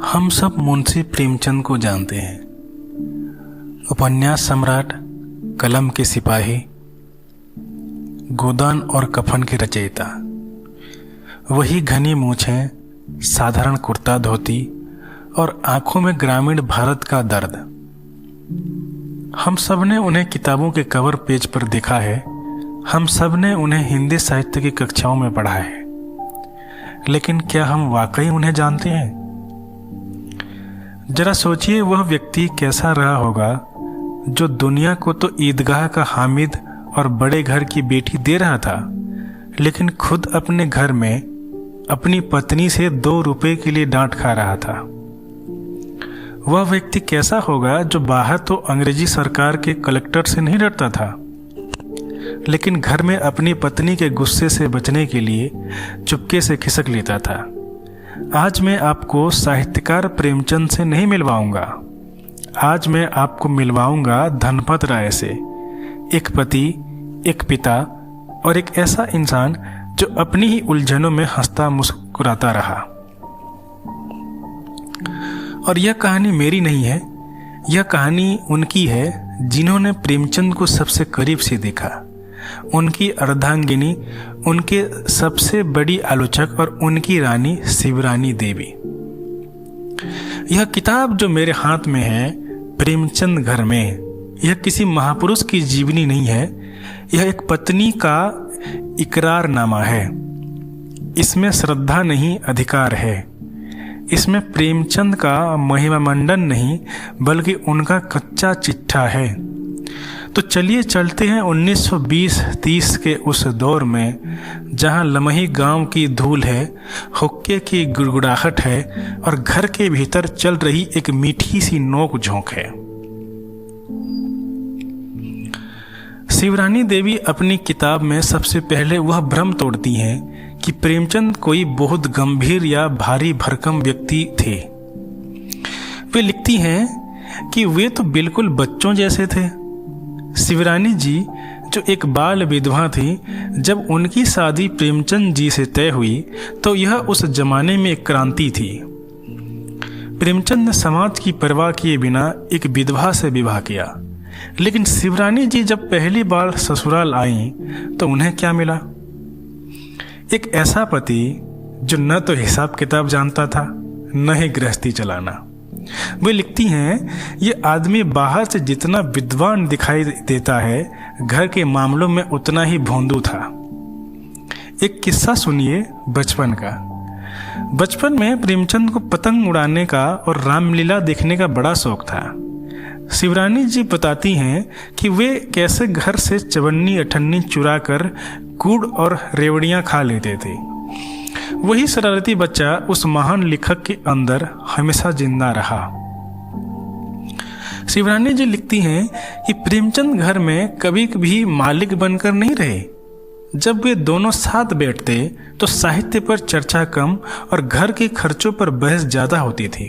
हम सब मुंशी प्रेमचंद को जानते हैं। उपन्यास सम्राट, कलम के सिपाही, गोदान और कफन के रचयिता। वही घनी मूछें, साधारण कुर्ता धोती और आंखों में ग्रामीण भारत का दर्द। हम सब ने उन्हें किताबों के कवर पेज पर देखा है। हम सब ने उन्हें हिंदी साहित्य की कक्षाओं में पढ़ा है, लेकिन क्या हम वाकई उन्हें जानते हैं? जरा सोचिए, वह व्यक्ति कैसा रहा होगा जो दुनिया को तो ईदगाह का हामिद और बड़े घर की बेटी दे रहा था, लेकिन खुद अपने घर में अपनी पत्नी से 2 रुपए के लिए डांट खा रहा था। वह व्यक्ति कैसा होगा जो बाहर तो अंग्रेजी सरकार के कलेक्टर से नहीं डरता था, लेकिन घर में अपनी पत्नी के गुस्से से बचने के लिए चुपके से खिसक लेता था। आज मैं आपको साहित्यकार प्रेमचंद से नहीं मिलवाऊंगा। आज मैं आपको मिलवाऊंगा धनपत राय से, एक पति, एक पिता और एक ऐसा इंसान जो अपनी ही उलझनों में हंसता मुस्कुराता रहा। और यह कहानी मेरी नहीं है, यह कहानी उनकी है जिन्होंने प्रेमचंद को सबसे करीब से देखा। उनकी अर्धांगिनी, उनके सबसे बड़ी आलोचक और उनकी रानी शिवरानी देवी। यह किताब जो मेरे हाथ में है, प्रेमचंद घर में, यह किसी महापुरुष की जीवनी नहीं है। यह एक पत्नी का इकरारनामा है। इसमें श्रद्धा नहीं, अधिकार है। इसमें प्रेमचंद का महिमामंडन नहीं, बल्कि उनका कच्चा चिट्ठा है। तो चलिए चलते हैं 1920-30 के उस दौर में, जहां लमही गांव की धूल है, हुक्के की गुड़गुड़ाहट है और घर के भीतर चल रही एक मीठी सी नोक झोंक है। शिवरानी देवी अपनी किताब में सबसे पहले वह भ्रम तोड़ती हैं कि प्रेमचंद कोई बहुत गंभीर या भारी भरकम व्यक्ति थे। वे लिखती हैं कि वे तो बिल्कुल बच्चों जैसे थे। शिवरानी जी जो एक बाल विधवा थी, जब उनकी शादी प्रेमचंद जी से तय हुई तो यह उस जमाने में एक क्रांति थी। प्रेमचंद ने समाज की परवाह किए बिना एक विधवा से विवाह किया, लेकिन शिवरानी जी जब पहली बार ससुराल आईं तो उन्हें क्या मिला? एक ऐसा पति जो न तो हिसाब किताब जानता था, न ही गृहस्थी चलाना। वे लिखती हैं, ये आदमी बाहर से जितना विद्वान दिखाई देता है, घर के मामलों में उतना ही भोंदू था। एक किस्सा सुनिए बचपन का। बचपन में प्रेमचंद को पतंग उड़ाने का और रामलीला देखने का बड़ा शौक था। शिवरानी जी बताती हैं कि वे कैसे घर से चवन्नी अठन्नी चुरा कर गुड़ और रेवड़ियाँ खा लेते थे। वही शरारती बच्चा उस महान लेखक के अंदर हमेशा जिंदा रहा। शिवरानी जी लिखती हैं कि प्रेमचंद घर में कभी कभी मालिक बनकर नहीं रहे। जब वे दोनों साथ बैठते तो साहित्य पर चर्चा कम और घर के खर्चों पर बहस ज्यादा होती थी।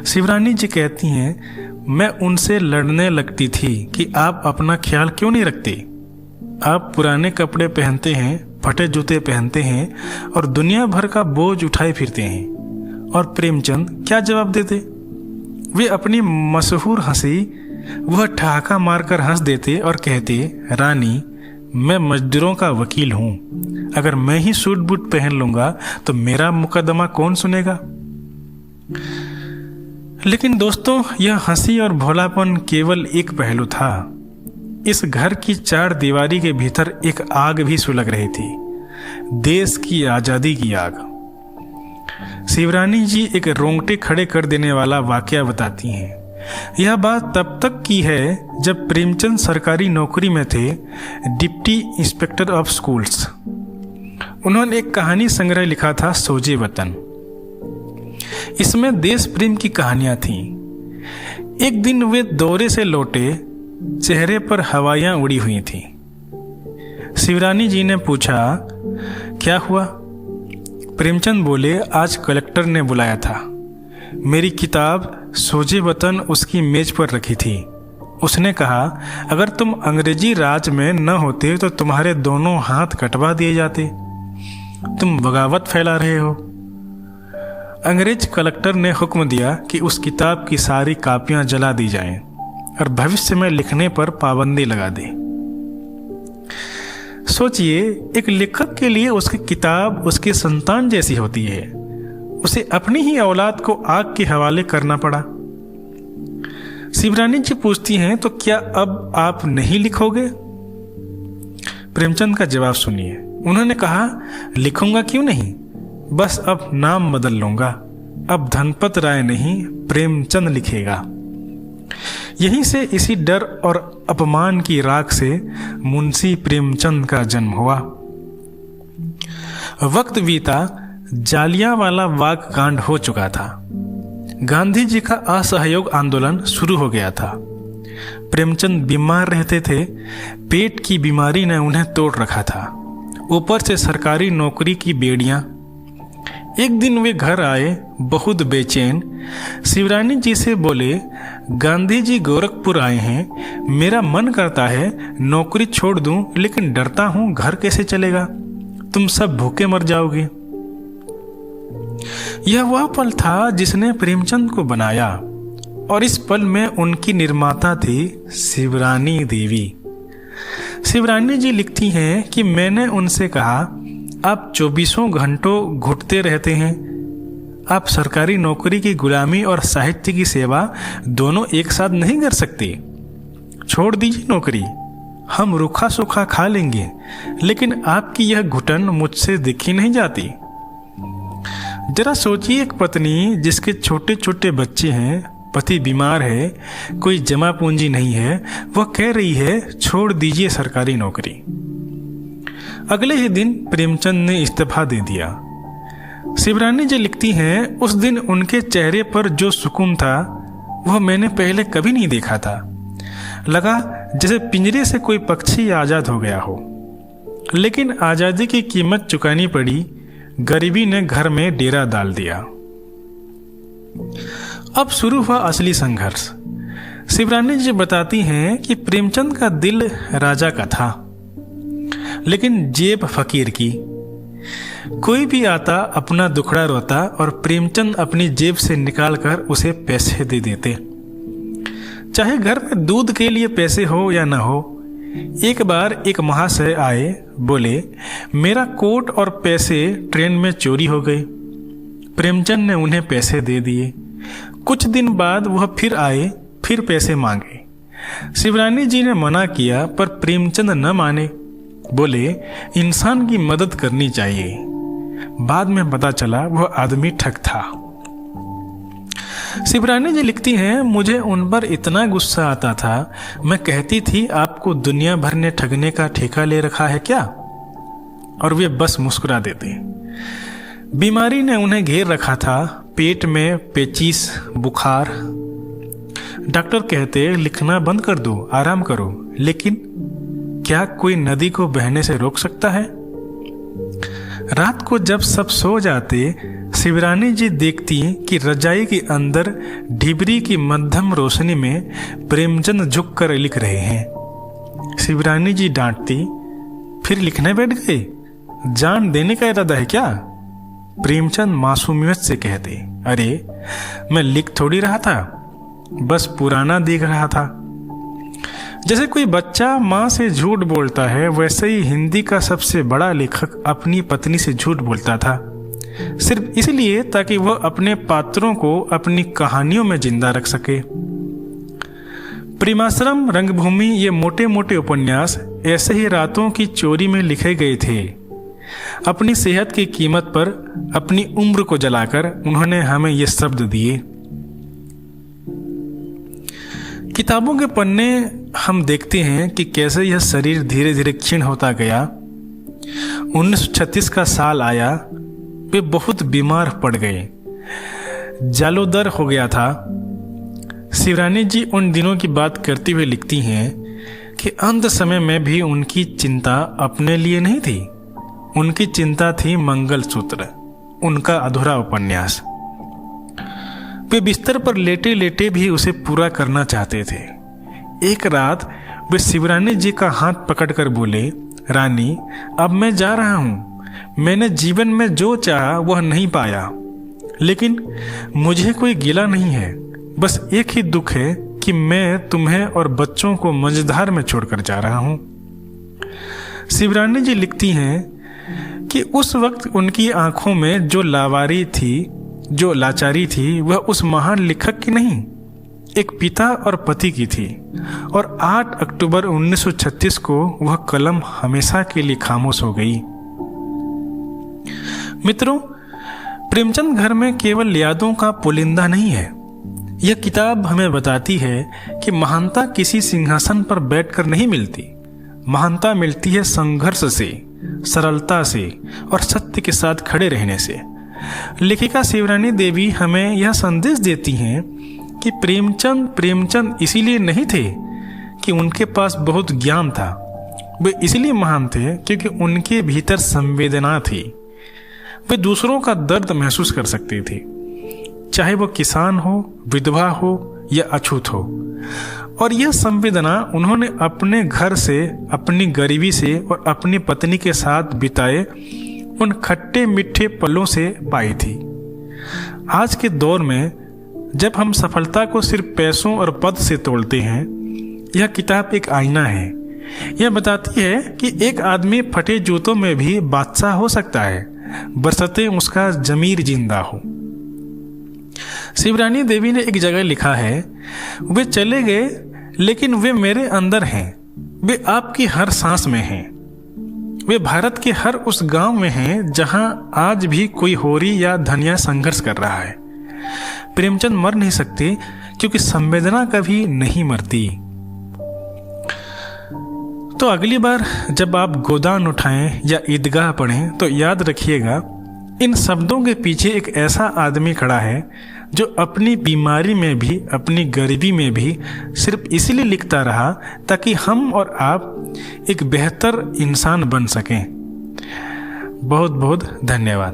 शिवरानी जी कहती हैं, मैं उनसे लड़ने लगती थी कि आप अपना ख्याल क्यों नहीं रखते? आप पुराने कपड़े पहनते हैं, फटे जूते पहनते हैं और दुनिया भर का बोझ उठाए फिरते हैं। और प्रेमचंद क्या जवाब देते? वे अपनी मशहूर हंसी, वह ठहाका मारकर हंस देते और कहते, रानी, मैं मजदूरों का वकील हूं। अगर मैं ही सूट बूट पहन लूंगा तो मेरा मुकदमा कौन सुनेगा? लेकिन दोस्तों, यह हंसी और भोलापन केवल एक पहलू था। इस घर की 4 दीवारी के भीतर एक आग भी सुलग रही थी, देश की आजादी की आग। शिवरानी जी एक रोंगटे खड़े कर देने वाला वाकया बताती हैं। यह बात तब तक की है जब प्रेमचंद सरकारी नौकरी में थे, डिप्टी इंस्पेक्टर ऑफ स्कूल्स। उन्होंने एक कहानी संग्रह लिखा था, सोजे वतन। इसमें देश प्रेम की कहानियां थीं। एक दिन वे दौरे से लौटे, चेहरे पर हवाइयां उड़ी हुई थीं। शिवरानी जी ने पूछा, क्या हुआ? प्रेमचंद बोले, आज कलेक्टर ने बुलाया था। मेरी किताब सोजे वतन उसकी मेज पर रखी थी। उसने कहा, अगर तुम अंग्रेजी राज में न होते तो तुम्हारे दोनों हाथ कटवा दिए जाते। तुम बगावत फैला रहे हो। अंग्रेज कलेक्टर ने हुक्म दिया कि उस किताब की सारी कापियां जला दी जाएं और भविष्य में लिखने पर पाबंदी लगा दी। सोचिए, एक लेखक के लिए उसकी किताब उसकी संतान जैसी होती है। उसे अपनी ही औलाद को आग के हवाले करना पड़ा। शिवरानी जी पूछती हैं, तो क्या अब आप नहीं लिखोगे? प्रेमचंद का जवाब सुनिए। उन्होंने कहा, लिखूंगा क्यों नहीं, बस अब नाम बदल लूंगा। अब धनपत राय नहीं, प्रेमचंद लिखेगा। यहीं से इसी डर और अपमान की राख से मुंशी प्रेमचंद का जन्म हुआ। वक्त बीता, जालियांवाला बाग कांड हो चुका था। गांधी जी का असहयोग आंदोलन शुरू हो गया था। प्रेमचंद बीमार रहते थे। पेट की बीमारी ने उन्हें तोड़ रखा था, ऊपर से सरकारी नौकरी की बेड़ियां। एक दिन वे घर आए बहुत बेचैन। शिवरानी जी से बोले, गांधी जी गोरखपुर आए हैं, मेरा मन करता है नौकरी छोड़ दूं, लेकिन डरता हूं घर कैसे चलेगा, तुम सब भूखे मर जाओगे। यह वह पल था जिसने प्रेमचंद को बनाया, और इस पल में उनकी निर्माता थी शिवरानी देवी। शिवरानी जी लिखती हैं कि मैंने उनसे कहा, आप 24 घंटों घुटते रहते हैं। आप सरकारी नौकरी की गुलामी और साहित्य की सेवा दोनों एक साथ नहीं कर सकते। छोड़ दीजिए नौकरी, हम रूखा सूखा खा लेंगे, लेकिन आपकी यह घुटन मुझसे दिखी नहीं जाती। जरा सोचिए, एक पत्नी जिसके छोटे छोटे बच्चे हैं, पति बीमार है, कोई जमा पूंजी नहीं है, वह कह रही है छोड़ दीजिए सरकारी नौकरी। अगले ही दिन प्रेमचंद ने इस्तीफा दे दिया। शिवरानी जी लिखती हैं, उस दिन उनके चेहरे पर जो सुकून था वह मैंने पहले कभी नहीं देखा था। लगा जैसे पिंजरे से कोई पक्षी आज़ाद हो गया हो। लेकिन आज़ादी की कीमत चुकानी पड़ी। गरीबी ने घर में डेरा डाल दिया। अब शुरू हुआ असली संघर्ष। शिवरानी जी बताती हैं कि प्रेमचंद का दिल राजा का था, लेकिन जेब फकीर की। कोई भी आता अपना दुखड़ा रोता और प्रेमचंद अपनी जेब से निकालकर उसे पैसे दे देते, चाहे घर में दूध के लिए पैसे हो या ना हो। एक बार एक महाशय आए, बोले, मेरा कोट और पैसे ट्रेन में चोरी हो गए। प्रेमचंद ने उन्हें पैसे दे दिए। कुछ दिन बाद वह फिर आए, फिर पैसे मांगे। शिवरानी जी ने मना किया, पर प्रेमचंद न माने। बोले, इंसान की मदद करनी चाहिए। बाद में पता चला वह आदमी ठग था। शिवरानी जी लिखती हैं, मुझे उन पर इतना गुस्सा आता था, मैं कहती थी आपको दुनिया भर ने ठगने का ठेका ले रखा है क्या, और वे बस मुस्कुरा देते। बीमारी ने उन्हें घेर रखा था, पेट में पेचिश, बुखार। डॉक्टर कहते लिखना बंद कर दो, आराम करो, लेकिन क्या कोई नदी को बहने से रोक सकता है? रात को जब सब सो जाते, शिवरानी जी देखती कि रजाई के अंदर ढिबरी की मध्यम रोशनी में प्रेमचंद झुककर लिख रहे हैं। शिवरानी जी डांटती, फिर लिखने बैठ गए, जान देने का इरादा है क्या? प्रेमचंद मासूमियत से कहते, अरे मैं लिख थोड़ी रहा था, बस पुराना देख रहा था। जैसे कोई बच्चा माँ से झूठ बोलता है, वैसे ही हिंदी का सबसे बड़ा लेखक अपनी पत्नी से झूठ बोलता था, सिर्फ इसलिए ताकि वह अपने पात्रों को अपनी कहानियों में जिंदा रख सके। प्रेमाश्रम, रंगभूमि, ये मोटे मोटे उपन्यास ऐसे ही रातों की चोरी में लिखे गए थे। अपनी सेहत की कीमत पर अपनी उम्र को जलाकर उन्होंने हमें ये शब्द दिए। किताबों के पन्ने हम देखते हैं कि कैसे यह शरीर धीरे धीरे क्षीण होता गया। 1936 का साल आया, वे बहुत बीमार पड़ गए, जालोदर हो गया था। शिवरानी जी उन दिनों की बात करती हुए लिखती हैं कि अंत समय में भी उनकी चिंता अपने लिए नहीं थी, उनकी चिंता थी मंगलसूत्र, उनका अधूरा उपन्यास। वे बिस्तर पर लेटे लेटे भी उसे पूरा करना चाहते थे। एक रात वे शिवरानी जी का हाथ पकड़कर बोले, रानी, अब मैं जा रहा हूँ, मैंने जीवन में जो चाहा वह नहीं पाया, लेकिन मुझे कोई गिला नहीं है, बस एक ही दुख है कि मैं तुम्हें और बच्चों को मझधार में छोड़कर जा रहा हूं। शिवरानी जी लिखती हैं कि उस वक्त उनकी आंखों में जो लाचारी थी वह उस महान लेखक की नहीं, एक पिता और पति की थी। और 8 अक्टूबर 1936 को वह कलम हमेशा के लिए खामोश हो गई। मित्रों, प्रेमचंद घर में केवल यादों का पुलिंदा नहीं है। यह किताब हमें बताती है कि महानता किसी सिंहासन पर बैठकर नहीं मिलती। महानता मिलती है संघर्ष से, सरलता से और सत्य के साथ खड़े रहने से। लेखिका शिवरानी देवी हमें यह संदेश देती हैं कि प्रेमचंद इसीलिए नहीं थे कि उनके पास बहुत ज्ञान था। वे इसलिए महान थे क्योंकि उनके भीतर संवेदना थी। वे दूसरों का दर्द महसूस कर सकते थे, चाहे वो किसान हो, विधवा हो या अछूत हो। और यह संवेदना उन्होंने अपने घर से, अपनी गरीबी से और अपनी पत्नी के साथ बिताए उन खट्टे मीठे पलों से पाई थी। आज के दौर में जब हम सफलता को सिर्फ पैसों और पद से तोड़ते हैं, यह किताब एक आईना है। यह बताती है कि एक आदमी फटे जूतों में भी बादशाह हो सकता है, बरसते उसका जमीर जिंदा हो। शिवरानी देवी ने एक जगह लिखा है, वे चले गए लेकिन वे मेरे अंदर हैं, वे आपकी हर सांस में हैं। वे भारत के हर उस गांव में हैं जहां आज भी कोई होरी या धनिया संघर्ष कर रहा है। प्रेमचंद मर नहीं सकते क्योंकि संवेदना कभी नहीं मरती। तो अगली बार जब आप गोदान उठाएं या ईदगाह पढ़ें तो याद रखिएगा, इन शब्दों के पीछे एक ऐसा आदमी खड़ा है जो अपनी बीमारी में भी, अपनी गरीबी में भी सिर्फ इसलिए लिखता रहा ताकि हम और आप एक बेहतर इंसान बन सकें। बहुत बहुत धन्यवाद।